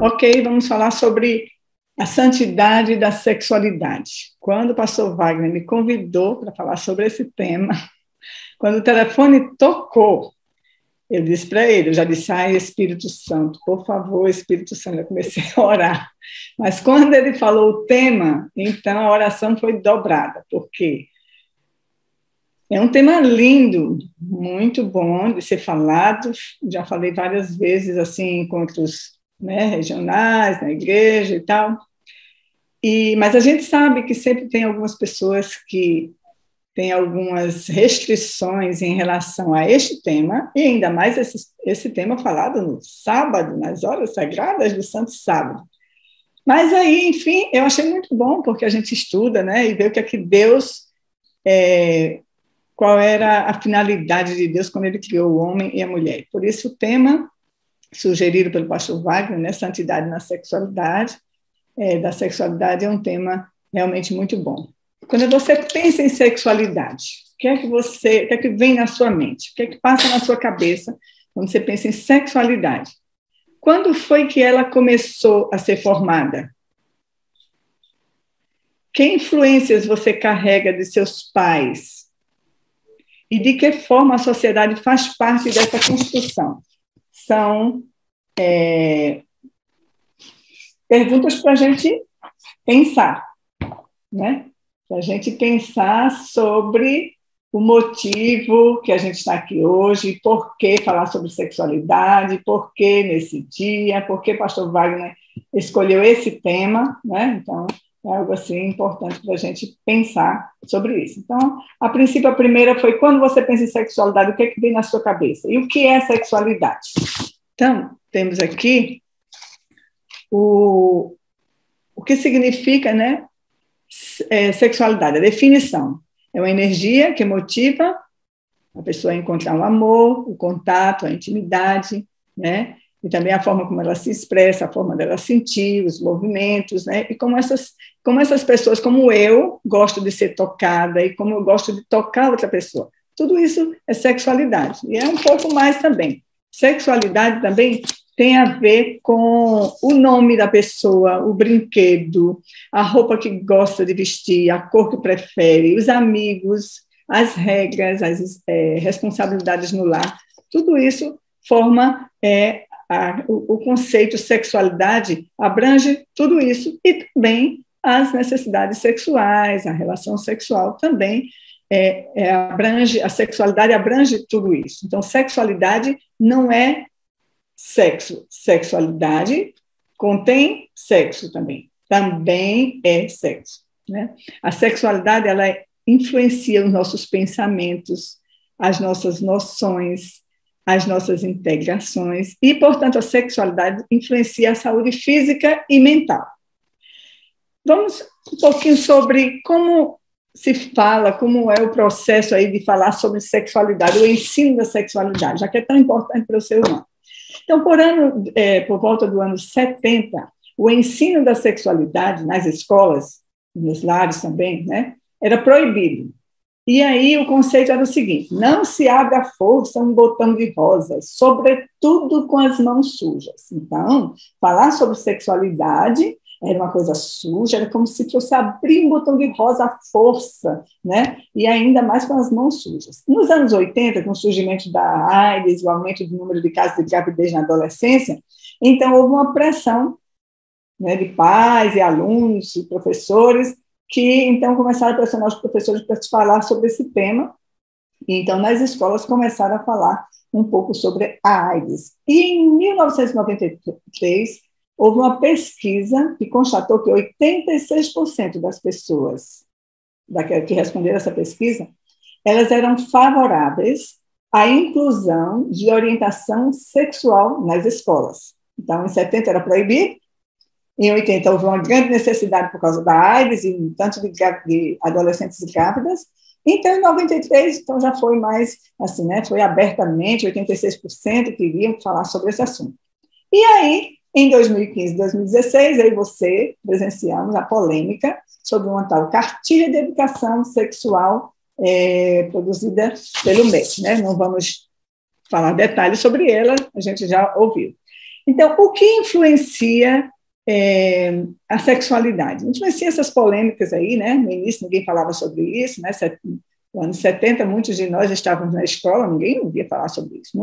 Ok, vamos falar sobre a santidade da sexualidade. Quando o pastor Wagner me convidou para falar sobre esse tema, quando o telefone tocou, eu disse para ele, eu já disse, ai, Espírito Santo, por favor, Espírito Santo, eu comecei a orar. Mas quando ele falou o tema, então a oração foi dobrada, porque é um tema lindo, muito bom de ser falado, já falei várias vezes, assim, em encontros, né, regionais, na igreja e tal, mas a gente sabe que sempre tem algumas pessoas que têm algumas restrições em relação a este tema, e ainda mais esse tema falado no sábado, nas horas sagradas do Santo Sábado. Mas aí, enfim, eu achei muito bom, porque a gente estuda, né, e vê o que é que Deus, qual era a finalidade de Deus quando ele criou o homem e a mulher. Por isso o tema sugerido pelo pastor Wagner, né, Santidade na Sexualidade, da sexualidade é um tema realmente muito bom. Quando você pensa em sexualidade, o que é que vem na sua mente? O que é que passa na sua cabeça quando você pensa em sexualidade? Quando foi que ela começou a ser formada? Que influências você carrega de seus pais? E de que forma a sociedade faz parte dessa construção? São perguntas para a gente pensar, né? Para a gente pensar sobre o motivo que a gente está aqui hoje, por que falar sobre sexualidade, por que nesse dia, por que pastor Wagner escolheu esse tema, né? Então, é algo assim importante para a gente pensar sobre isso. Então, a princípio, a primeira foi, quando você pensa em sexualidade, o que é que vem na sua cabeça? E o que é sexualidade? Então, temos aqui o que significa, né, sexualidade, a definição. É uma energia que motiva a pessoa a encontrar um amor, o contato, a intimidade, né? E também a forma como ela se expressa, a forma dela sentir, os movimentos, né? E como essas pessoas, como eu, gosto de ser tocada e como eu gosto de tocar outra pessoa. Tudo isso é sexualidade. E é um pouco mais também. Sexualidade também tem a ver com o nome da pessoa, o brinquedo, a roupa que gosta de vestir, a cor que prefere, os amigos, as regras, as responsabilidades no lar. Tudo isso forma o conceito sexualidade, abrange tudo isso e também as necessidades sexuais, a relação sexual também abrange, a sexualidade abrange tudo isso. Então, sexualidade não é sexo. Sexualidade contém sexo também. Também é sexo, né? A sexualidade, ela influencia os nossos pensamentos, as nossas noções, as nossas integrações e, portanto, a sexualidade influencia a saúde física e mental. Vamos um pouquinho sobre como se fala, como é o processo aí de falar sobre sexualidade, o ensino da sexualidade, já que é tão importante para o ser humano. Então, por volta do ano 70, o ensino da sexualidade nas escolas, nos lares também, né, era proibido. E aí o conceito era o seguinte: não se abre à força um botão de rosas, sobretudo com as mãos sujas. Então, falar sobre sexualidade era uma coisa suja, era como se fosse abrir um botão de rosa à força, né? E ainda mais com as mãos sujas. Nos anos 80, com o surgimento da AIDS, o aumento do número de casos de gravidez na adolescência, então houve uma pressão, né, de pais e alunos e professores que então começaram a pressionar os professores para falar sobre esse tema. E então, nas escolas, começaram a falar um pouco sobre a AIDS. E em 1993, houve uma pesquisa que constatou que 86% das pessoas que responderam essa pesquisa, elas eram favoráveis à inclusão de orientação sexual nas escolas. Então, em 70 era proibido, em 80 houve uma grande necessidade por causa da AIDS e um tanto de adolescentes grávidas. Então, em 93, então já foi mais assim, né? Foi abertamente, 86% queriam falar sobre esse assunto. E aí, em 2015 e 2016, eu e você presenciamos a polêmica sobre uma tal cartilha de educação sexual produzida pelo MEC, né? Não vamos falar detalhes sobre ela, a gente já ouviu. Então, o que influencia a sexualidade? Influencia essas polêmicas aí, né? No início ninguém falava sobre isso, né? Nos anos 70, muitos de nós estávamos na escola, ninguém ouvia falar sobre isso.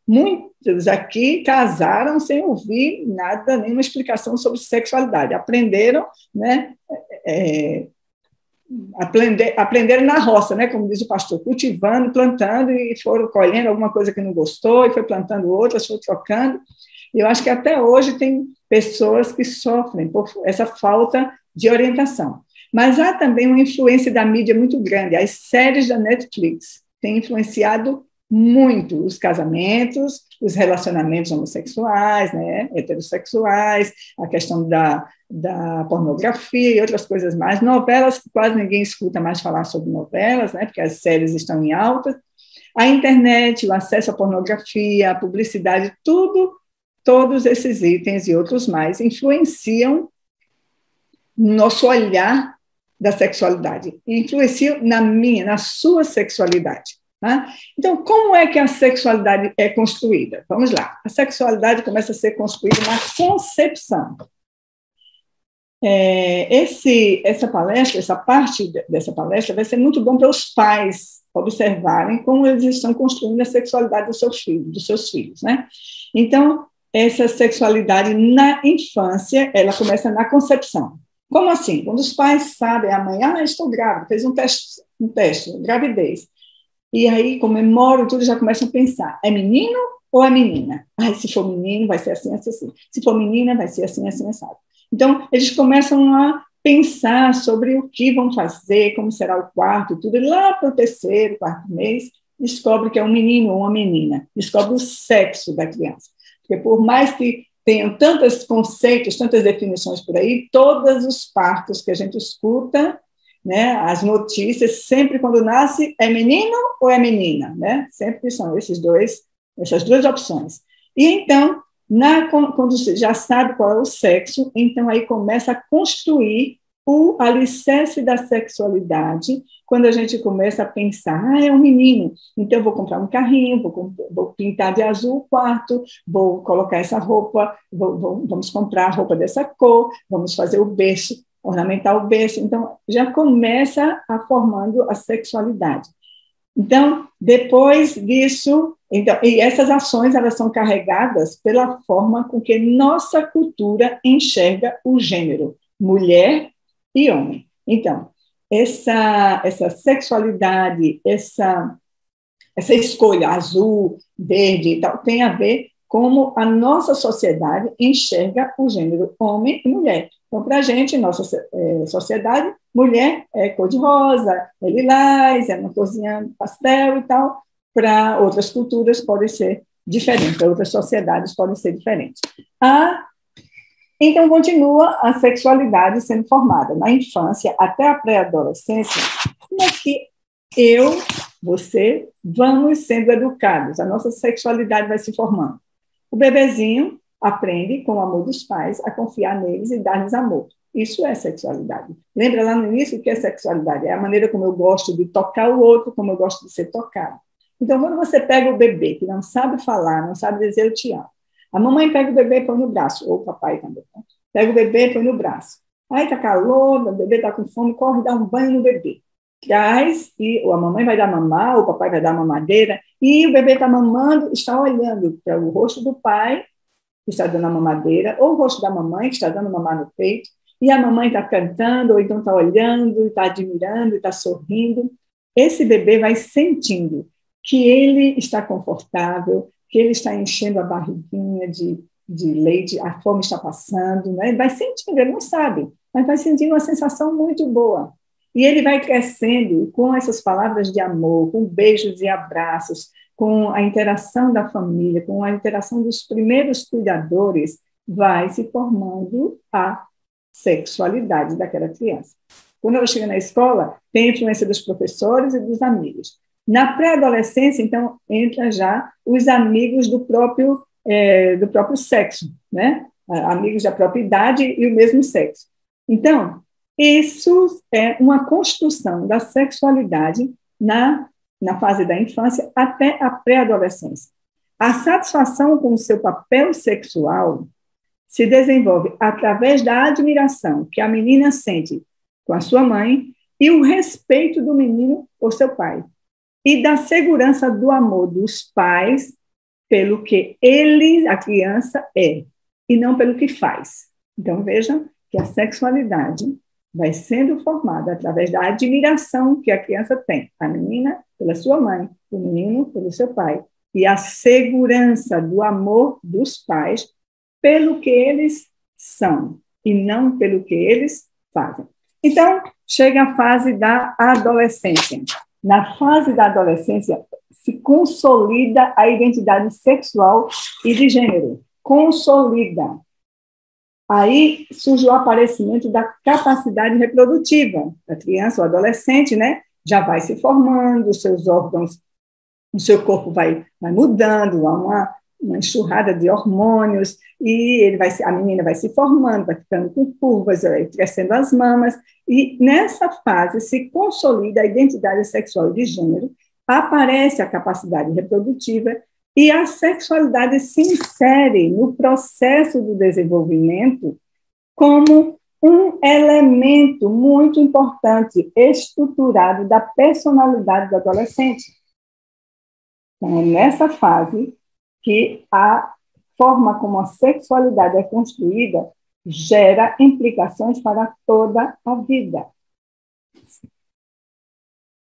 Muitos aqui casaram sem ouvir nada, nenhuma explicação sobre sexualidade. Aprenderam, né? Aprenderam na roça, né? Como diz o pastor, cultivando, plantando, e foram colhendo alguma coisa que não gostou, e foi plantando outras, foi trocando. E eu acho que até hoje tem pessoas que sofrem por essa falta de orientação. Mas há também uma influência da mídia muito grande. As séries da Netflix têm influenciado muito os casamentos, os relacionamentos homossexuais, né, heterossexuais, a questão da pornografia e outras coisas mais. Novelas, que quase ninguém escuta mais falar sobre novelas, né, porque as séries estão em alta. A internet, o acesso à pornografia, a publicidade, todos esses itens e outros mais influenciam nosso olhar da sexualidade, influenciam na sua sexualidade. Tá? Então, como é que a sexualidade é construída? Vamos lá. A sexualidade começa a ser construída na concepção. Essa parte dessa palestra vai ser muito bom para os pais observarem como eles estão construindo a sexualidade dos seus filhos, né? Então, essa sexualidade na infância, ela começa na concepção. Como assim? Quando os pais sabem, a mãe, estou grávida, fez um teste, gravidez. E aí comemoram tudo, já começam a pensar, é menino ou é menina? Se for menino, vai ser assim, assim, assim. Se for menina, vai ser assim, assim, assim. Então, eles começam a pensar sobre o que vão fazer, como será o quarto, tudo. E lá para o terceiro, quarto mês, descobre que é um menino ou uma menina. Descobre o sexo da criança. Porque por mais que tenham tantos conceitos, tantas definições por aí, todos os partos que a gente escuta, né, as notícias, sempre quando nasce, é menino ou é menina? Né? Sempre são essas duas opções. E então, quando você já sabe qual é o sexo, então aí começa a construir o alicerce da sexualidade, quando a gente começa a pensar, é um menino, então eu vou comprar um carrinho, vou pintar de azul o quarto, vou colocar essa roupa, vamos comprar a roupa dessa cor, vamos fazer o berço, ornamentar o berço. Então, já começa a formando a sexualidade. Então, depois disso, e essas ações, elas são carregadas pela forma com que nossa cultura enxerga o gênero, mulher e homem. Então, essa sexualidade, essa escolha azul, verde e tal, tem a ver como a nossa sociedade enxerga o gênero homem e mulher. Então, para a gente, nossa sociedade, mulher é cor-de-rosa, é lilás, é uma corzinha pastel e tal. Para outras culturas pode ser diferente, para outras sociedades pode ser diferente. Então, continua a sexualidade sendo formada na infância até a pré-adolescência, mas que você, vamos sendo educados, a nossa sexualidade vai se formando. O bebezinho aprende, com o amor dos pais, a confiar neles e dar-lhes amor. Isso é sexualidade. Lembra lá no início o que é sexualidade? É a maneira como eu gosto de tocar o outro, como eu gosto de ser tocado. Então, quando você pega o bebê que não sabe falar, não sabe dizer eu te amo, a mamãe pega o bebê e põe no braço, ou o papai também, né? Pega o bebê e põe no braço. Aí está calor, o bebê está com fome, corre dar um banho no bebê. Traz, ou a mamãe vai dar mamar, ou o papai vai dar mamadeira, e o bebê está mamando, está olhando para o rosto do pai, que está dando a mamadeira, ou o rosto da mamãe, que está dando mamar no peito, e a mamãe está cantando, ou então está olhando, está admirando, está sorrindo. Esse bebê vai sentindo que ele está confortável, que ele está enchendo a barriguinha de leite, a fome está passando, né? Ele vai sentindo, ele não sabe, mas vai sentindo uma sensação muito boa. E ele vai crescendo com essas palavras de amor, com beijos e abraços, com a interação da família, com a interação dos primeiros cuidadores, vai se formando a sexualidade daquela criança. Quando ela chega na escola, tem a influência dos professores e dos amigos. Na pré-adolescência, então, entra já os amigos do próprio sexo, né? Amigos da própria idade e o mesmo sexo. Então, isso é uma construção da sexualidade na fase da infância até a pré-adolescência. A satisfação com o seu papel sexual se desenvolve através da admiração que a menina sente com a sua mãe e o respeito do menino por seu pai, e da segurança do amor dos pais pelo que ele, a criança, é, e não pelo que faz. Então, veja que a sexualidade vai sendo formada através da admiração que a criança tem, a menina pela sua mãe, o menino pelo seu pai, e a segurança do amor dos pais pelo que eles são, e não pelo que eles fazem. Então, chega a fase da adolescência. Na fase da adolescência, se consolida a identidade sexual e de gênero. Consolida. Aí surge o aparecimento da capacidade reprodutiva. A criança, o adolescente, né, já vai se formando, os seus órgãos, o seu corpo vai mudando, há uma enxurrada de hormônios, e a menina vai se formando, vai ficando com curvas, vai crescendo as mamas, e nessa fase se consolida a identidade sexual e de gênero, aparece a capacidade reprodutiva, e a sexualidade se insere no processo do desenvolvimento como um elemento muito importante, estruturado da personalidade do adolescente. Então, é nessa fase que a forma como a sexualidade é construída gera implicações para toda a vida.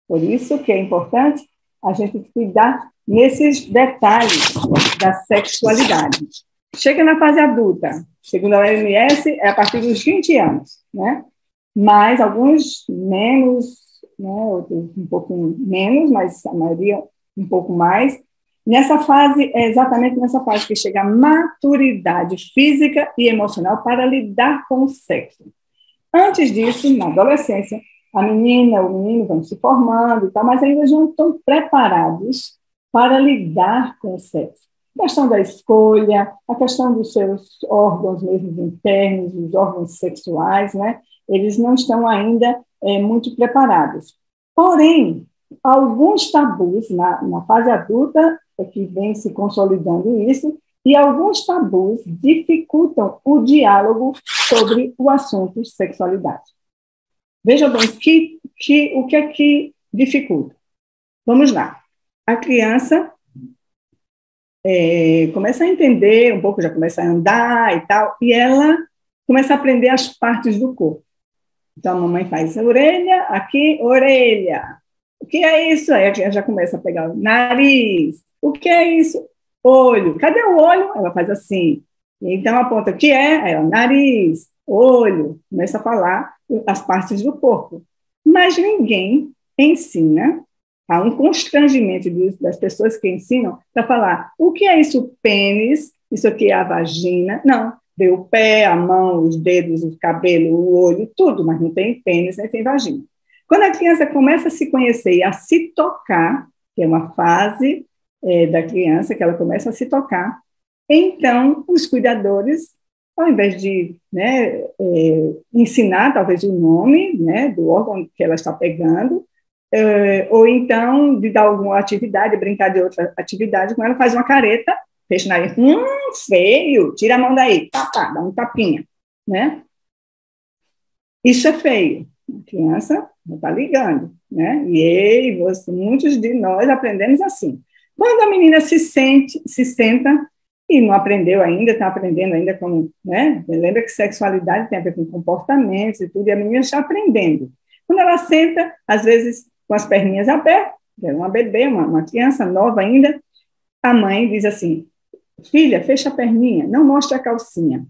Por isso que é importante a gente cuidar nesses detalhes da sexualidade. Chega na fase adulta, segundo a OMS, é a partir dos 20 anos, né? Mas alguns menos, né? Outros um pouco menos, mas a maioria um pouco mais. Nessa fase, é exatamente nessa fase que chega a maturidade física e emocional para lidar com o sexo. Antes disso, na adolescência, a menina, o menino vão se formando e tal, mas ainda não estão preparados para lidar com o sexo. A questão da escolha, a questão dos seus órgãos mesmo internos, os órgãos sexuais, né? Eles não estão ainda muito preparados. Porém, alguns tabus na fase adulta, que vem se consolidando isso, e alguns tabus dificultam o diálogo sobre o assunto sexualidade. Veja bem, o que é que dificulta? Vamos lá. A criança começa a entender um pouco, já começa a andar e tal, e ela começa a aprender as partes do corpo. Então, a mamãe faz a orelha, aqui, orelha. O que é isso? Aí a criança já começa a pegar o nariz. O que é isso? Olho. Cadê o olho? Ela faz assim. Então, aponta o que é? Aí, ó, nariz, olho. Começa a falar as partes do corpo. Mas ninguém ensina, há um constrangimento das pessoas que ensinam para falar o que é isso, o pênis, isso aqui é a vagina. Não, tem o pé, a mão, os dedos, o cabelo, o olho, tudo, mas não tem pênis, nem tem vagina. Quando a criança começa a se conhecer e a se tocar, que é uma fase da criança que ela começa a se tocar, então os cuidadores, ao invés de ensinar talvez o nome, né, do órgão que ela está pegando, ou então de dar alguma atividade, brincar de outra atividade com ela, faz uma careta, fecha o nariz, feio, tira a mão daí, dá um tapinha, né? Isso é feio. A criança não está ligando, né? E muitos de nós aprendemos assim. Quando a menina se senta e não aprendeu ainda, está aprendendo ainda como, né? Lembra que sexualidade tem a ver com comportamentos e tudo, e a menina está aprendendo. Quando ela senta, às vezes com as perninhas abertas, é uma bebê, uma criança nova ainda, a mãe diz assim, filha, fecha a perninha, não mostre a calcinha.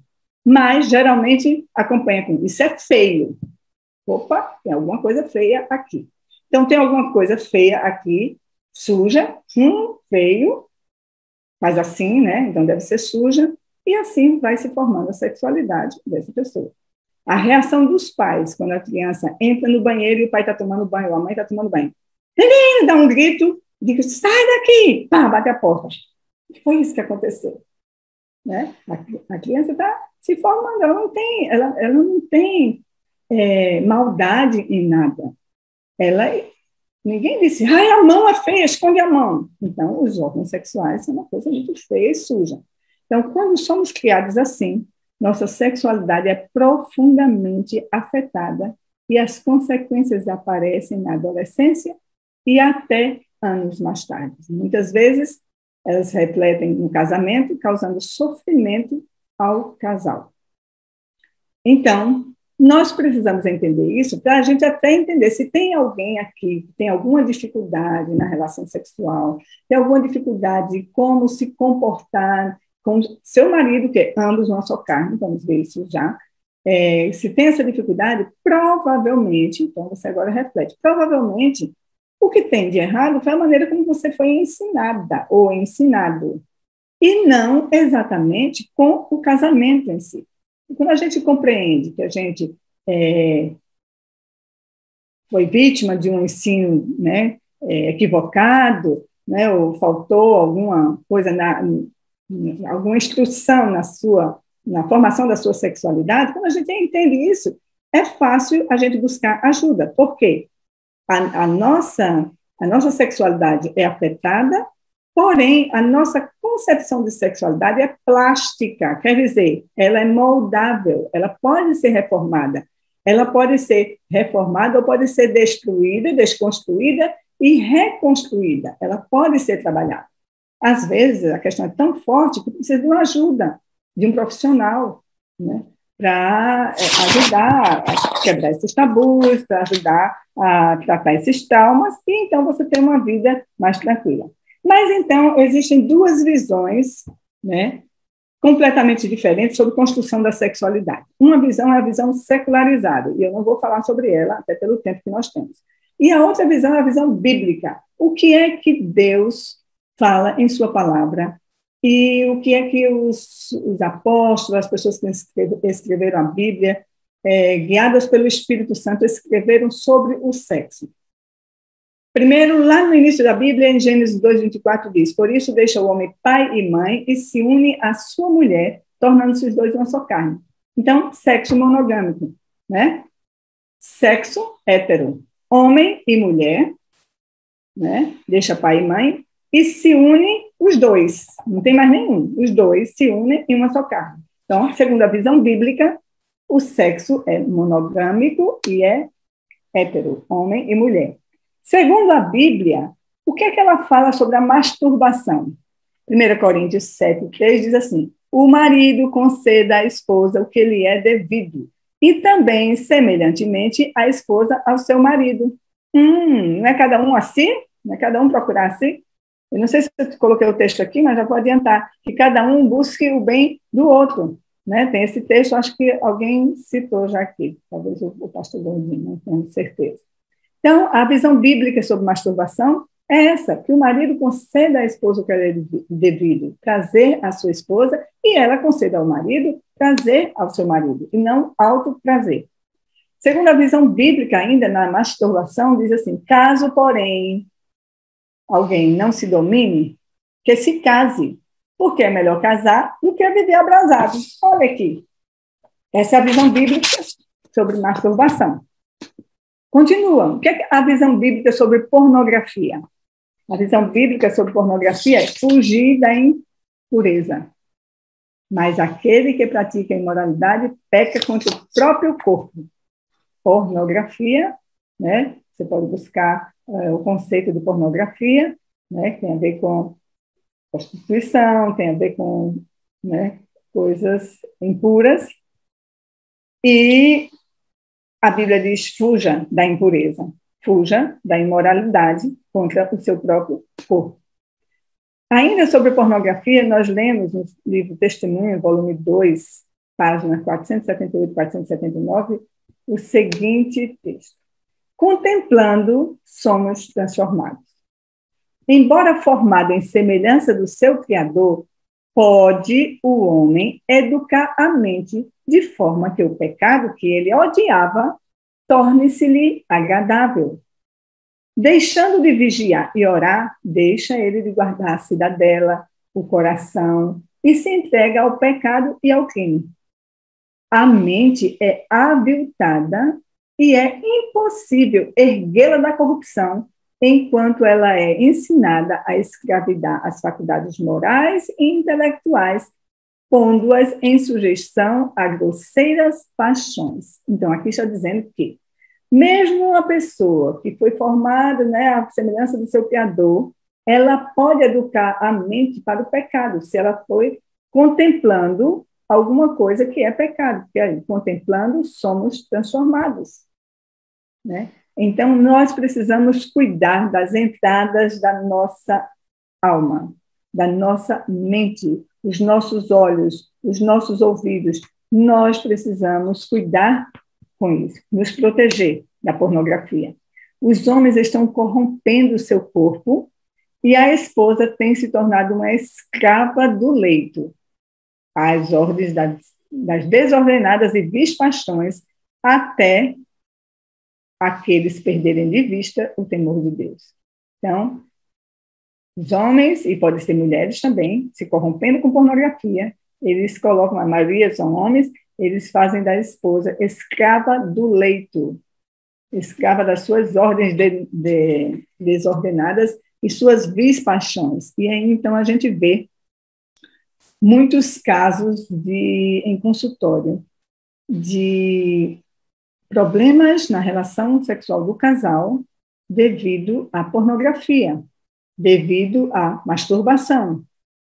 Mas, geralmente, acompanha com isso é feio. Opa, tem alguma coisa feia aqui. Então, tem alguma coisa feia aqui, suja, feio, mas assim, né? Então, deve ser suja, e assim vai se formando a sexualidade dessa pessoa. A reação dos pais, quando a criança entra no banheiro e o pai está tomando banho, ou a mãe está tomando banho. Menino, dá um grito, diz, sai daqui, pá, bate a porta. Foi isso que aconteceu. Né? A criança está se formando, ela não tem maldade em nada. Ela Ninguém disse, ai, a mão é feia, esconde a mão. Então, os órgãos sexuais são uma coisa muito feia e suja. Então, quando somos criados assim, nossa sexualidade é profundamente afetada e as consequências aparecem na adolescência e até anos mais tarde. Muitas vezes, elas refletem no casamento, causando sofrimento ao casal. Então, nós precisamos entender isso para a gente até entender se tem alguém aqui que tem alguma dificuldade na relação sexual, tem alguma dificuldade de como se comportar com seu marido, que ambos não são carne, vamos ver isso já. Se tem essa dificuldade, provavelmente, então você agora reflete, provavelmente o que tem de errado foi a maneira como você foi ensinada ou ensinado, e não exatamente com o casamento em si. E quando a gente compreende que a gente foi vítima de um ensino, né, equivocado, né, ou faltou alguma coisa, alguma instrução na formação da sua sexualidade, quando a gente entende isso, é fácil a gente buscar ajuda. Por quê? A nossa sexualidade é afetada, porém, a nossa concepção de sexualidade é plástica, quer dizer, ela é moldável, ela pode ser reformada. Ela pode ser reformada ou pode ser destruída, desconstruída e reconstruída. Ela pode ser trabalhada. Às vezes, a questão é tão forte que precisa de uma ajuda, de um profissional, né, para ajudar a quebrar esses tabus, para ajudar a tratar esses traumas, e então você tem uma vida mais tranquila. Mas, então, existem duas visões, né, completamente diferentes sobre construção da sexualidade. Uma visão é a visão secularizada, e eu não vou falar sobre ela, até pelo tempo que nós temos. E a outra visão é a visão bíblica. O que é que Deus fala em sua palavra? E o que é que os apóstolos, as pessoas que escreveram a Bíblia, guiadas pelo Espírito Santo, escreveram sobre o sexo? Primeiro, lá no início da Bíblia, em Gênesis 2:24, diz: por isso deixa o homem pai e mãe e se une à sua mulher, tornando-se os dois uma só carne. Então, sexo monogâmico, né? Sexo hétero, homem e mulher, né? Deixa pai e mãe e se une os dois, não tem mais nenhum, os dois se unem em uma só carne. Então, segundo a visão bíblica, o sexo é monogâmico e é hétero, homem e mulher. Segundo a Bíblia, o que é que ela fala sobre a masturbação? 1 Coríntios 7:3 diz assim: o marido conceda à esposa o que lhe é devido, e também, semelhantemente, a esposa ao seu marido. Não é cada um assim? Não é cada um procurar assim? Eu não sei se eu coloquei o texto aqui, mas já vou adiantar, que cada um busque o bem do outro. Né? Tem esse texto, acho que alguém citou já aqui, talvez o pastor Gondim, não tenho certeza. Então, a visão bíblica sobre masturbação é essa, que o marido conceda à esposa o que é devido, prazer à sua esposa, e ela conceda ao marido prazer ao seu marido, e não autoprazer. Segundo a visão bíblica ainda, na masturbação, diz assim: caso, porém, alguém não se domine, que se case, porque é melhor casar do que viver abrasado. Olha aqui. Essa é a visão bíblica sobre masturbação. Continua. O que é a visão bíblica sobre pornografia? A visão bíblica sobre pornografia é fugir da impureza. Mas aquele que pratica a imoralidade peca contra o próprio corpo. Pornografia, né? Você pode buscar o conceito de pornografia, né? Que tem a ver com prostituição, tem a ver com, né, coisas impuras. E a Bíblia diz: fuja da impureza, fuja da imoralidade contra o seu próprio corpo. Ainda sobre pornografia, nós lemos no livro Testemunho, volume 2, páginas 478 e 479, o seguinte texto: contemplando, somos transformados. Embora formado em semelhança do seu Criador, pode o homem educar a mente de forma que o pecado que ele odiava torne-se-lhe agradável. Deixando de vigiar e orar, deixa ele de guardar a cidadela, o coração, e se entrega ao pecado e ao crime. A mente é aviltada e é impossível erguê-la da corrupção enquanto ela é ensinada a escravidar as faculdades morais e intelectuais, pondo-as em sujeição a grosseiras paixões. Então, aqui está dizendo que, mesmo uma pessoa que foi formada, né, à semelhança do seu Criador, ela pode educar a mente para o pecado, se ela foi contemplando alguma coisa que é pecado, porque aí, contemplando, somos transformados, né? Então, nós precisamos cuidar das entradas da nossa alma, da nossa mente, os nossos olhos, os nossos ouvidos. Nós precisamos cuidar com isso, nos proteger da pornografia. Os homens estão corrompendo o seu corpo e a esposa tem se tornado uma escrava do leito, às ordens das desordenadas e vis paixões, até aqueles perderem de vista o temor de Deus. Então, os homens, e pode ser mulheres também, se corrompendo com pornografia, eles colocam, a maioria são homens, eles fazem da esposa escrava do leito, escrava das suas ordens desordenadas e suas vis paixões. E aí, então, a gente vê muitos casos em consultório de problemas na relação sexual do casal devido à pornografia, devido à masturbação,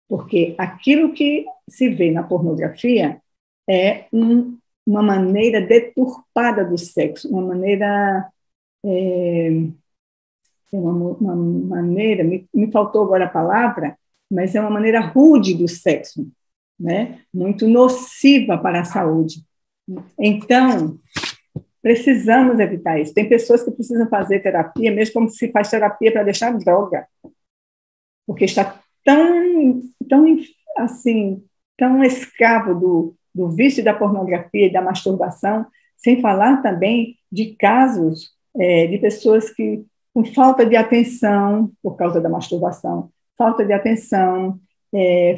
porque aquilo que se vê na pornografia é uma maneira deturpada do sexo, uma maneira uma maneira, me faltou agora a palavra, mas é uma maneira rude do sexo, né? Muito nociva para a saúde. Então, precisamos evitar isso. Tem pessoas que precisam fazer terapia, mesmo como se faz terapia para deixar droga, porque está tão escravo do vício da pornografia e da masturbação, sem falar também de casos de pessoas que, com falta de atenção, por causa da masturbação, falta de atenção,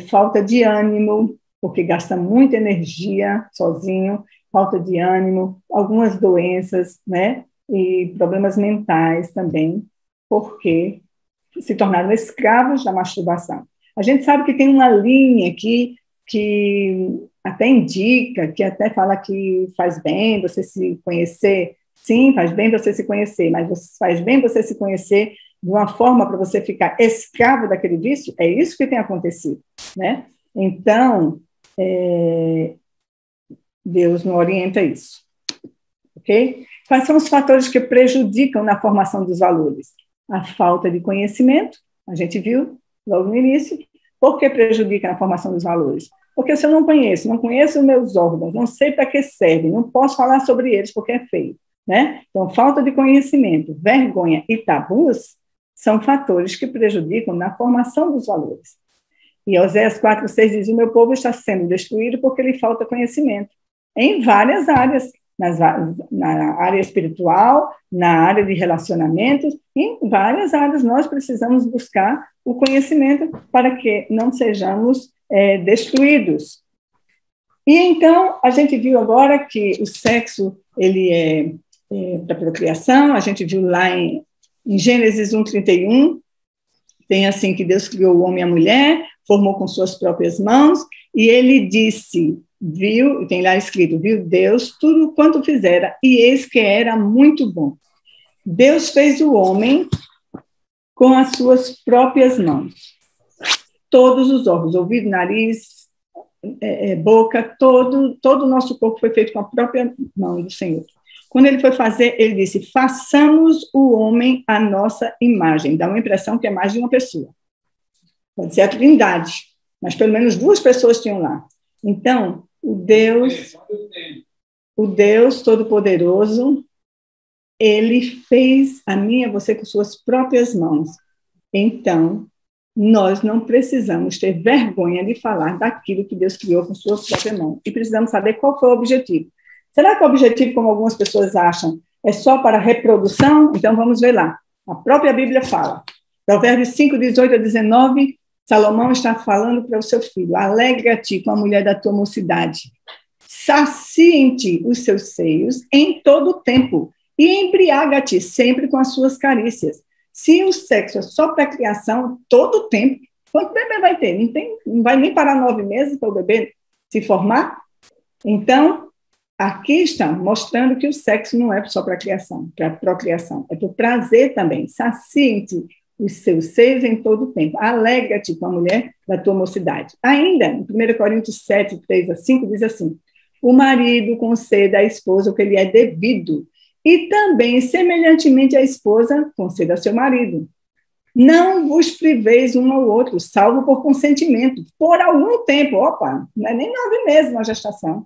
falta de ânimo, porque gasta muita energia sozinho, falta de ânimo, algumas doenças, né, e problemas mentais também, porque se tornaram escravos da masturbação. A gente sabe que tem uma linha aqui que até indica, que até fala que faz bem você se conhecer. Sim, faz bem você se conhecer, mas faz bem você se conhecer de uma forma para você ficar escravo daquele vício. É isso que tem acontecido, né? Então, Deus não orienta isso, ok? Quais são os fatores que prejudicam na formação dos valores? A falta de conhecimento, a gente viu logo no início. Por que prejudica na formação dos valores? Porque se eu não conheço os meus órgãos, não sei para que serve, não posso falar sobre eles porque é feio, né? Então, falta de conhecimento, vergonha e tabus são fatores que prejudicam na formação dos valores. E Oséias 4:6 diz: o meu povo está sendo destruído porque lhe falta conhecimento. Em várias áreas, na área espiritual, na área de relacionamentos, em várias áreas nós precisamos buscar o conhecimento para que não sejamos destruídos. E então, a gente viu agora que o sexo, ele é da procriação, a gente viu lá em Gênesis 1:31, tem assim que Deus criou o homem e a mulher, formou com suas próprias mãos, e ele disse, viu, tem lá escrito, viu Deus tudo quanto fizera, e eis que era muito bom. Deus fez o homem com as suas próprias mãos. Todos os órgãos, ouvido, nariz, boca, todo o nosso corpo foi feito com a própria mão do Senhor. Quando ele foi fazer, ele disse, façamos o homem à nossa imagem. Dá uma impressão que é mais de uma pessoa. Pode ser a Trindade, mas pelo menos 2 pessoas tinham lá. Então, o Deus Todo-Poderoso, ele fez a mim e a você com suas próprias mãos. Então, nós não precisamos ter vergonha de falar daquilo que Deus criou com suas próprias mãos. E precisamos saber qual foi o objetivo. Será que o objetivo, como algumas pessoas acham, é só para reprodução? Então, vamos ver lá. A própria Bíblia fala. Provérbios 5:18-19, Salomão está falando para o seu filho, alegra-te com a mulher da tua mocidade, sacia em ti os seus seios em todo o tempo, e embriaga-te sempre com as suas carícias. Se o sexo é só para criação, todo o tempo, quanto bebê vai ter? Não vai nem parar 9 meses para o bebê se formar? Então, aqui está mostrando que o sexo não é só para criação, para procriação, é para o prazer também. Sacie-te os seus seios em todo o tempo. Alegra-te com a mulher da tua mocidade. Ainda, em 1 Coríntios 7, 3-5, diz assim: o marido conceda à esposa o que lhe é devido, e também, semelhantemente, a esposa conceda ao seu marido. Não vos priveis um ao outro, salvo por consentimento, por algum tempo. Opa, não é nem 9 meses na gestação.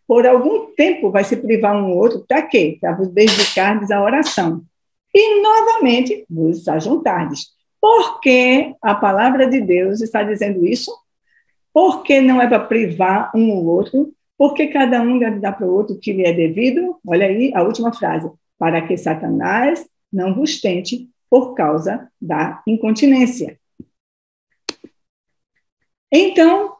Por algum tempo vai se privar um ao outro, para quê? Para vos dedicardes à oração. E, novamente, vos ajuntardes. Por que a palavra de Deus está dizendo isso? Porque não é para privar um ao outro, porque cada um deve dar para o outro o que lhe é devido. Olha aí a última frase. Para que Satanás não vos tente por causa da incontinência. Então,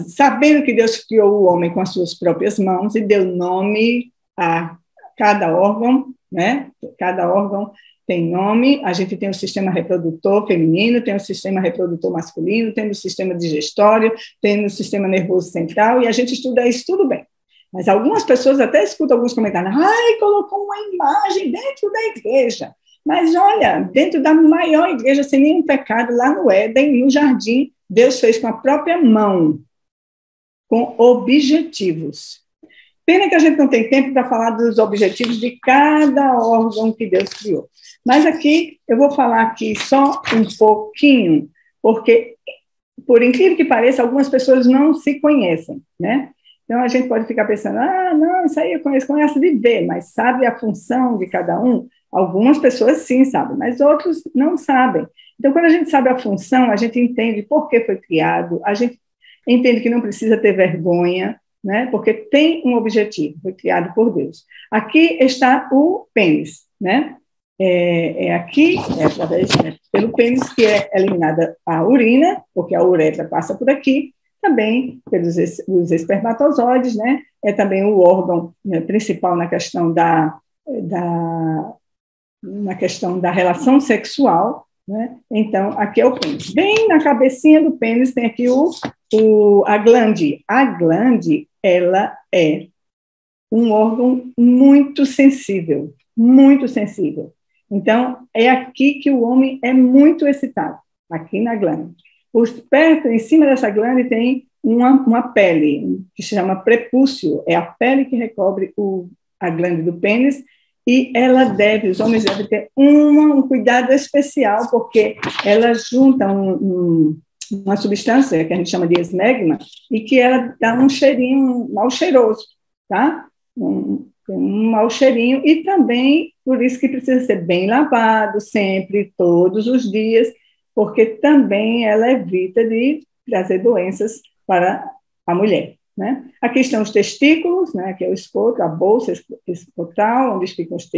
sabendo que Deus criou o homem com as suas próprias mãos e deu nome a cada órgão, né? Cada órgão tem nome. A gente tem o sistema reprodutor feminino, tem o sistema reprodutor masculino, tem o sistema digestório, tem o sistema nervoso central, e a gente estuda isso tudo bem. Mas algumas pessoas até escutam alguns comentários: ai, colocou uma imagem dentro da igreja. Mas olha, dentro da maior igreja, sem nenhum pecado, lá no Éden, no jardim, Deus fez com a própria mão, com objetivos. Pena que a gente não tem tempo para falar dos objetivos de cada órgão que Deus criou. Mas aqui, eu vou falar aqui só um pouquinho, porque, por incrível que pareça, algumas pessoas não se conhecem, né? Então, a gente pode ficar pensando: ah, não, isso aí eu conheço de ver, mas sabe a função de cada um? Algumas pessoas sim sabem, mas outros não sabem. Então, quando a gente sabe a função, a gente entende por que foi criado, a gente entende que não precisa ter vergonha, né? Porque tem um objetivo, foi criado por Deus. Aqui está o pênis, né? Aqui, através, pelo pênis que é eliminada a urina, porque a uretra passa por aqui, também pelos os espermatozoides, né? É também o órgão, né, principal na questão na questão da relação sexual, né? Então, aqui é o pênis. Bem na cabecinha do pênis tem aqui a glande. A glande, ela é um órgão muito sensível, muito sensível. Então, é aqui que o homem é muito excitado, aqui na glande. Perto, em cima dessa glande, tem uma pele, que se chama prepúcio, é a pele que recobre a glande do pênis, e os homens devem ter um cuidado especial, porque ela junta uma substância que a gente chama de esmegma, e que ela dá um cheirinho mal cheiroso, tá? Um mau cheirinho, e também por isso que precisa ser bem lavado sempre, todos os dias, porque também ela evita de trazer doenças para a mulher, né? Aqui estão os testículos, né? Aqui é o escroto, a bolsa escrotal, onde ficam os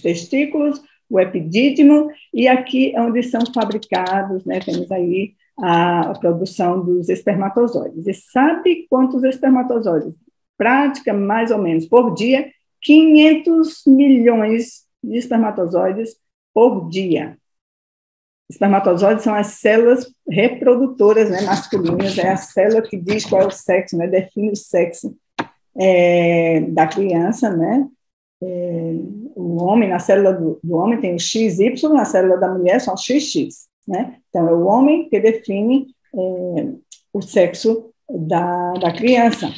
testículos, o epidídimo, e aqui é onde são fabricados, né? Temos aí a produção dos espermatozoides. E sabe quantos espermatozoides? Prática, mais ou menos, por dia, 500 milhões de espermatozoides por dia. Espermatozoides são as células reprodutoras, né, masculinas, é a célula que diz qual é o sexo, né, define o sexo da criança, né? O homem, na célula do homem tem o XY, na célula da mulher são XX, né? Então, é o homem que define o sexo da criança.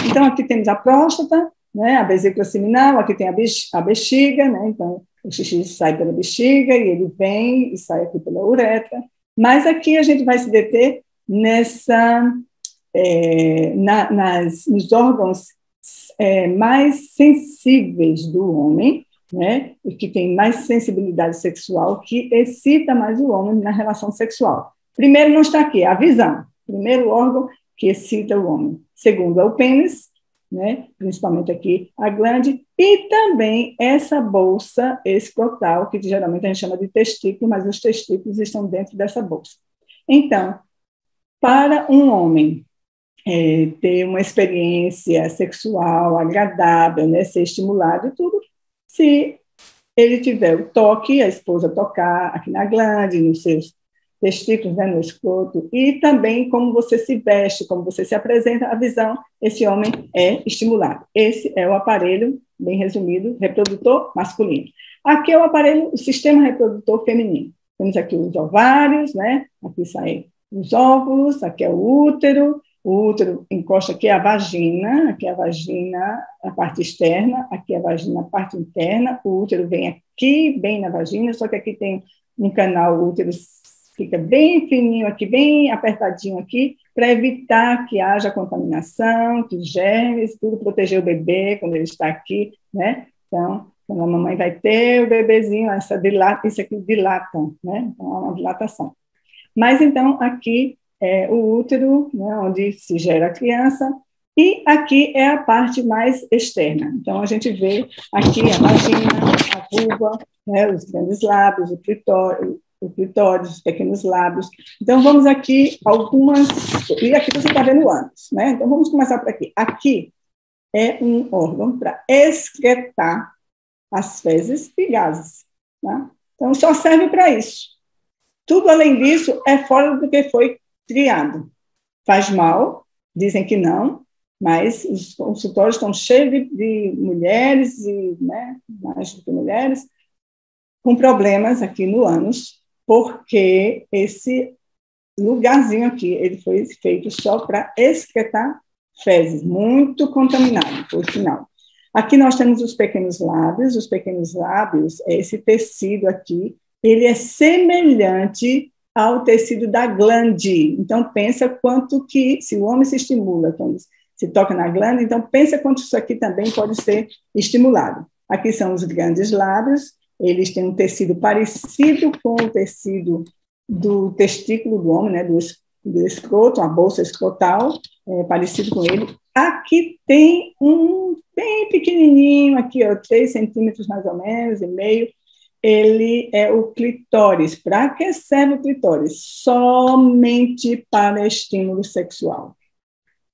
Então, aqui temos a próstata, né, a vesícula seminal, aqui tem a bexiga, né? Então, o xixi sai pela bexiga e ele vem e sai aqui pela uretra. Mas aqui a gente vai se deter nos órgãos mais sensíveis do homem, né? E que tem mais sensibilidade sexual, que excita mais o homem na relação sexual. Primeiro não está aqui, a visão. Primeiro órgão que excita o homem. Segundo é o pênis, né? Principalmente aqui a glande, e também essa bolsa escrotal, que geralmente a gente chama de testículo, mas os testículos estão dentro dessa bolsa. Então, para um homem ter uma experiência sexual agradável, né, ser estimulado e tudo, se ele tiver o toque, a esposa tocar aqui na glande, nos seus testículos, né, no escroto, e também como você se veste, como você se apresenta, a visão, esse homem é estimulado. Esse é o aparelho, bem resumido, reprodutor masculino. Aqui é o aparelho, o sistema reprodutor feminino. Temos aqui os ovários, né? Aqui saem os óvulos, aqui é o útero encosta aqui a vagina, aqui é a vagina, a parte externa, aqui é a vagina, a parte interna, o útero vem aqui, bem na vagina, só que aqui tem um canal, o útero fica bem fininho aqui, bem apertadinho aqui, para evitar que haja contaminação, que germes, tudo, proteger o bebê quando ele está aqui, né? Então, quando a mamãe vai ter o bebezinho, isso aqui dilata, né? Então, é uma dilatação. Mas, então, aqui é o útero, né, onde se gera a criança, e aqui é a parte mais externa. Então, a gente vê aqui a vagina, a vulva, né, os grandes lábios, o clitóris, os pequenos lábios. Então, vamos aqui algumas... E aqui você está vendo o ânus, né? Então, vamos começar por aqui. Aqui é um órgão para excretar as fezes e gases. Tá? Então, só serve para isso. Tudo além disso é fora do que foi criado. Faz mal, dizem que não, mas os consultórios estão cheios de mulheres, e, né, mais do que mulheres, com problemas aqui no ânus, porque esse lugarzinho aqui, ele foi feito só para excretar fezes, muito contaminado, por sinal. Aqui nós temos os pequenos lábios, esse tecido aqui, ele é semelhante ao tecido da glande. Então, pensa quanto que, se o homem se estimula quando se toca na glande, então pensa quanto isso aqui também pode ser estimulado. Aqui são os grandes lábios, eles têm um tecido parecido com o tecido do testículo do homem, né, do escroto, a bolsa escrotal, parecido com ele. Aqui tem um bem pequenininho, aqui, ó, 3 centímetros mais ou menos, e meio, ele é o clitóris. Para que serve o clitóris? Somente para estímulo sexual.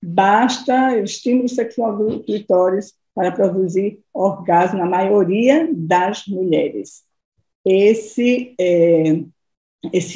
Basta o estímulo sexual do clitóris para produzir orgasmo na maioria das mulheres. Esse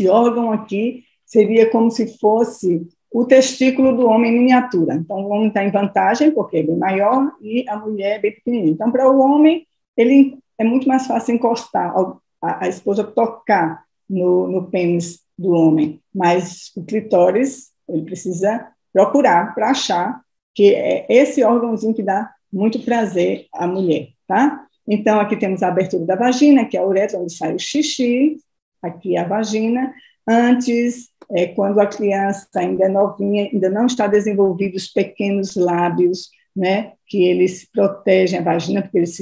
órgão aqui seria como se fosse o testículo do homem em miniatura. Então, o homem está em vantagem, porque é bem maior, e a mulher é bem pequenininha. Então, para o homem, ele é muito mais fácil encostar, a esposa tocar no pênis do homem, mas o clitóris, ele precisa procurar para achar que é esse órgãozinho que dá muito prazer à mulher, tá? Então, aqui temos a abertura da vagina, que é a uretra, onde sai o xixi, aqui a vagina. Antes, quando a criança ainda é novinha, ainda não está desenvolvido os pequenos lábios, né, que eles protegem a vagina, porque eles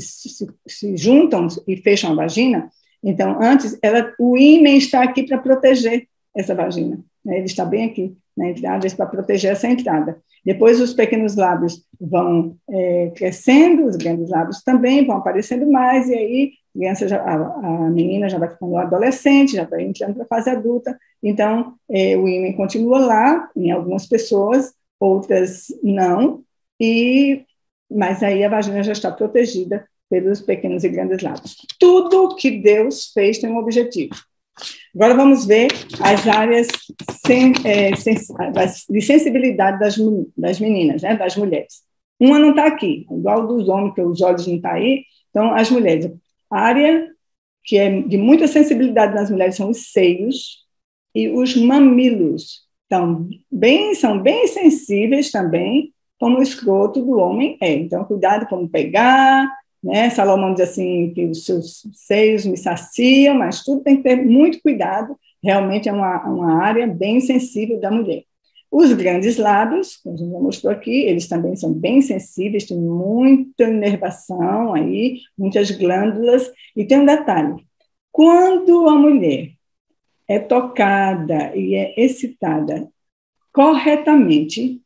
se juntam e fecham a vagina. Então, antes, o ímen está aqui para proteger essa vagina, né, ele está bem aqui na entrada, para proteger essa entrada. Depois, os pequenos lábios vão crescendo, os grandes lábios também vão aparecendo mais, e aí a menina já vai ficando adolescente, já vai entrando para a fase adulta. Então, o ímen continua lá, em algumas pessoas, outras não, mas aí a vagina já está protegida pelos pequenos e grandes lábios. Tudo que Deus fez tem um objetivo. Agora vamos ver as áreas de sensibilidade das meninas, né, das mulheres. Uma não está aqui, igual dos homens, que os olhos não estão aí. Então, as mulheres, a área que é de muita sensibilidade nas mulheres são os seios e os mamilos. Então, são bem sensíveis também, como o escroto do homem é. Então, cuidado como pegar, né? Salomão diz assim, que os seus seios me saciam, mas tudo tem que ter muito cuidado, realmente é uma área bem sensível da mulher. Os grandes lábios, como a gente já mostrou aqui, eles também são bem sensíveis, tem muita inervação aí, muitas glândulas, e tem um detalhe, quando a mulher é tocada e é excitada corretamente,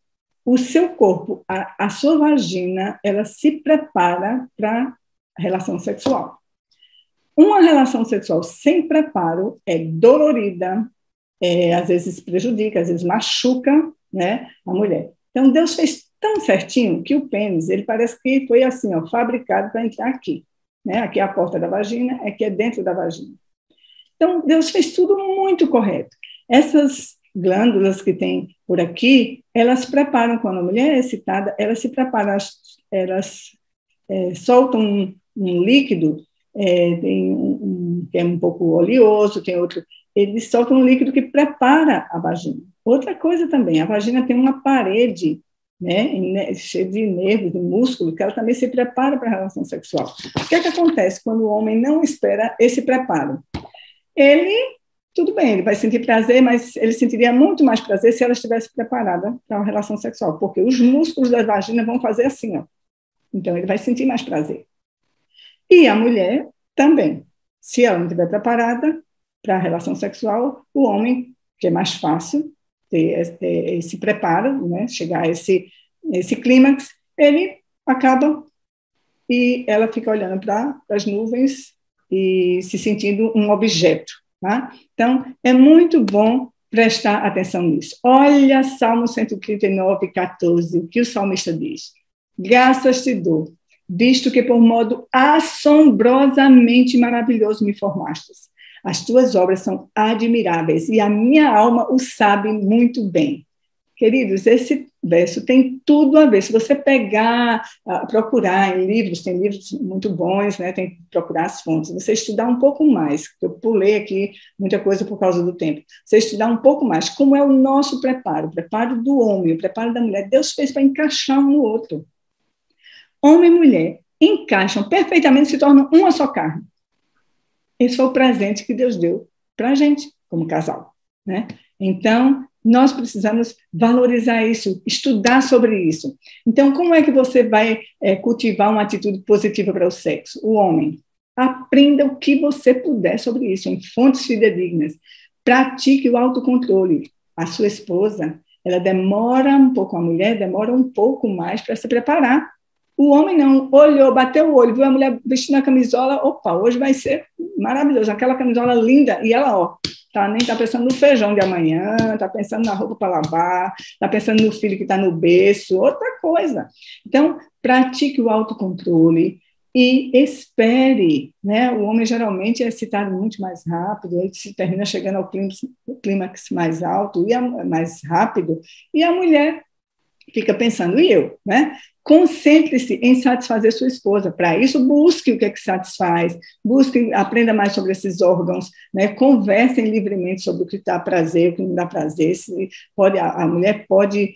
o seu corpo, a sua vagina, ela se prepara para a relação sexual. Uma relação sexual sem preparo é dolorida, às vezes prejudica, às vezes machuca, né, a mulher. Então, Deus fez tão certinho que o pênis, ele parece que foi assim, ó, fabricado para entrar aqui. né? Aqui é a porta da vagina, aqui é dentro da vagina. Então, Deus fez tudo muito correto. Essas glândulas que tem por aqui, elas preparam, quando a mulher é excitada, elas se preparam, elas soltam um líquido, tem que é um pouco oleoso, tem outro, eles soltam um líquido que prepara a vagina. Outra coisa também, a vagina tem uma parede, né, cheia de nervos, de músculo, que ela também se prepara para a relação sexual. O que é que acontece quando o homem não espera esse preparo? Tudo bem, ele vai sentir prazer, mas ele sentiria muito mais prazer se ela estivesse preparada para uma relação sexual, porque os músculos da vagina vão fazer assim, ó. Então, ele vai sentir mais prazer. E a mulher também. Se ela não estiver preparada para a relação sexual, o homem, que é mais fácil ter esse preparo, né, chegar a esse clímax, ele acaba e ela fica olhando para as nuvens e se sentindo um objeto. Tá? Então, é muito bom prestar atenção nisso. Olha Salmo 139, 14, o que o salmista diz. Graças te dou, visto que por modo assombrosamente maravilhoso me formastes. As tuas obras são admiráveis e a minha alma o sabe muito bem. Queridos, esse verso tem tudo a ver. Se você pegar, procurar em livros, tem livros muito bons, né? Tem que procurar as fontes. Você estudar um pouco mais, eu pulei aqui muita coisa por causa do tempo. Você estudar um pouco mais como é o nosso preparo, o preparo do homem, o preparo da mulher. Deus fez para encaixar um no outro. Homem e mulher encaixam perfeitamente, se tornam uma só carne. Esse foi o presente que Deus deu para a gente, como casal, né? Então, nós precisamos valorizar isso, estudar sobre isso. Então, como é que você vai cultivar uma atitude positiva para o sexo? O homem, aprenda o que você puder sobre isso, em fontes fidedignas. Pratique o autocontrole. A sua esposa, ela demora um pouco, a mulher demora um pouco mais para se preparar. O homem não, olhou, bateu o olho, viu a mulher vestindo a camisola, opa, hoje vai ser maravilhoso, aquela camisola linda, e ela, ó, nem está pensando no feijão de amanhã, está pensando na roupa para lavar, está pensando no filho que está no berço, outra coisa. Então, pratique o autocontrole e espere, né? O homem geralmente é excitado muito mais rápido, ele se termina chegando ao clímax mais alto, mais rápido, e a mulher fica pensando, e eu, né? Concentre-se em satisfazer sua esposa. Para isso, busque o que é que satisfaz, busque, aprenda mais sobre esses órgãos, né? Conversem livremente sobre o que dá prazer, o que não dá prazer. A mulher pode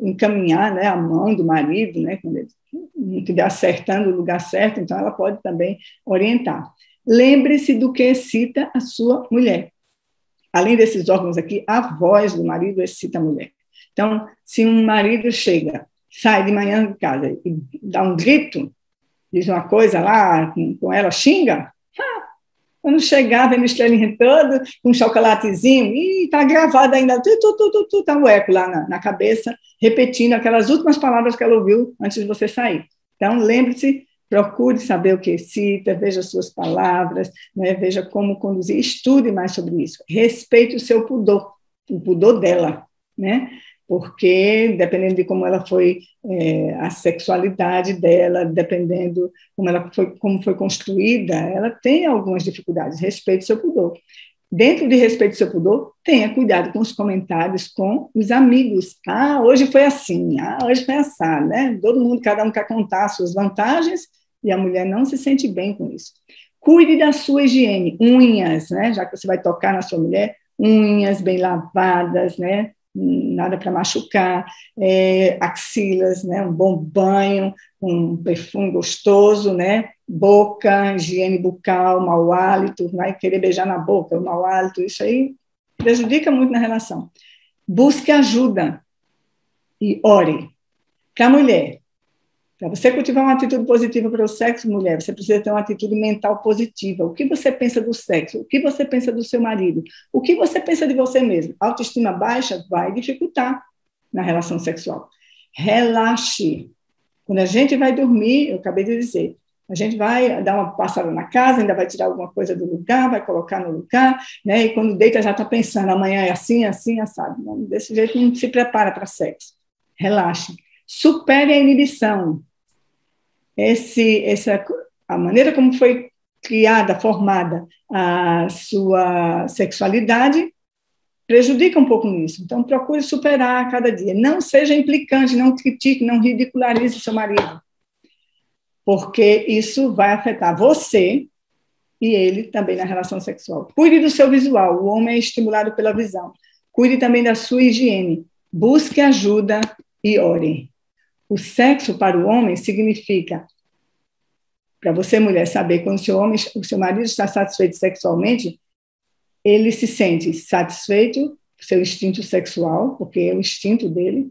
encaminhar, né, a mão do marido, né, quando ele não estiver acertando o lugar certo, então ela pode também orientar. Lembre-se do que excita a sua mulher. Além desses órgãos aqui, a voz do marido excita a mulher. Então, se um marido sai de manhã de casa e dá um grito, diz uma coisa lá com ela, xinga, quando chegar, vem no estrelinho todo, com um chocolatezinho, e está gravado ainda, está o eco lá na cabeça, repetindo aquelas últimas palavras que ela ouviu antes de você sair. Então, lembre-se, procure saber o que excita, veja as suas palavras, né, veja como conduzir, estude mais sobre isso. Respeite o seu pudor, o pudor dela, né? Porque, dependendo de como ela foi, a sexualidade dela, dependendo como foi construída, ela tem algumas dificuldades. Respeite o seu pudor. Dentro de respeito ao seu pudor, tenha cuidado com os comentários com os amigos. Ah, hoje foi assim, hoje foi assado, né? Todo mundo, cada um quer contar as suas vantagens e a mulher não se sente bem com isso. Cuide da sua higiene, unhas, né? Já que você vai tocar na sua mulher, unhas bem lavadas, né? Nada para machucar, axilas, né, um bom banho, um perfume gostoso, né, boca, higiene bucal, mau hálito, vai querer beijar na boca, o mau hálito, isso aí prejudica muito na relação. Busque ajuda e ore. Para a mulher, para você cultivar uma atitude positiva para o sexo, mulher, você precisa ter uma atitude mental positiva. O que você pensa do sexo? O que você pensa do seu marido? O que você pensa de você mesmo? Autoestima baixa vai dificultar na relação sexual. Relaxe. Quando a gente vai dormir, eu acabei de dizer, a gente vai dar uma passada na casa, ainda vai tirar alguma coisa do lugar, vai colocar no lugar, né? E quando deita já está pensando, amanhã é assim, assim, assado. Não, desse jeito não se prepara para sexo. Relaxe. Supere a inibição. a maneira como foi criada, formada a sua sexualidade, prejudica um pouco nisso. Então, procure superar a cada dia. Não seja implicante, não critique, não ridicularize seu marido, porque isso vai afetar você e ele também na relação sexual. Cuide do seu visual, o homem é estimulado pela visão. Cuide também da sua higiene. Busque ajuda e ore. O sexo para o homem significa, para você, mulher, saber quando o seu marido está satisfeito sexualmente, ele se sente satisfeito, seu instinto sexual, porque é o instinto dele,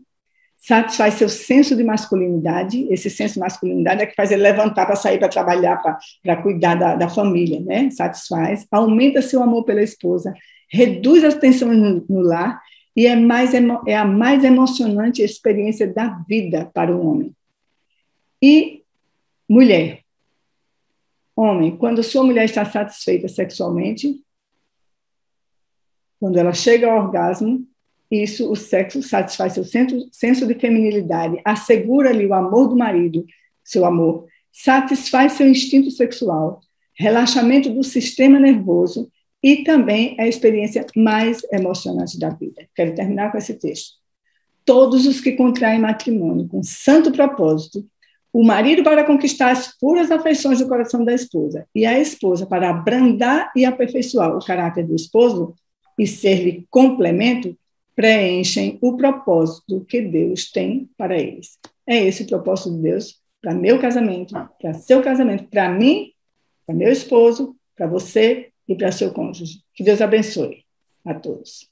satisfaz seu senso de masculinidade, esse senso de masculinidade é que faz ele levantar para sair para trabalhar, para cuidar da família, né? Satisfaz, aumenta seu amor pela esposa, reduz as tensões no lar e é a mais emocionante experiência da vida para o homem. E mulher, homem, quando sua mulher está satisfeita sexualmente, quando ela chega ao orgasmo, isso, o sexo satisfaz seu senso de feminilidade, assegura-lhe o amor do marido, seu amor, satisfaz seu instinto sexual, relaxamento do sistema nervoso e também é a experiência mais emocionante da vida. Quero terminar com esse texto. Todos os que contraem matrimônio com santo propósito, o marido para conquistar as puras afeições do coração da esposa e a esposa para abrandar e aperfeiçoar o caráter do esposo e ser-lhe complemento, preenchem o propósito que Deus tem para eles. É esse o propósito de Deus para meu casamento, para seu casamento, para mim, para meu esposo, para você e para seu cônjuge. Que Deus abençoe a todos.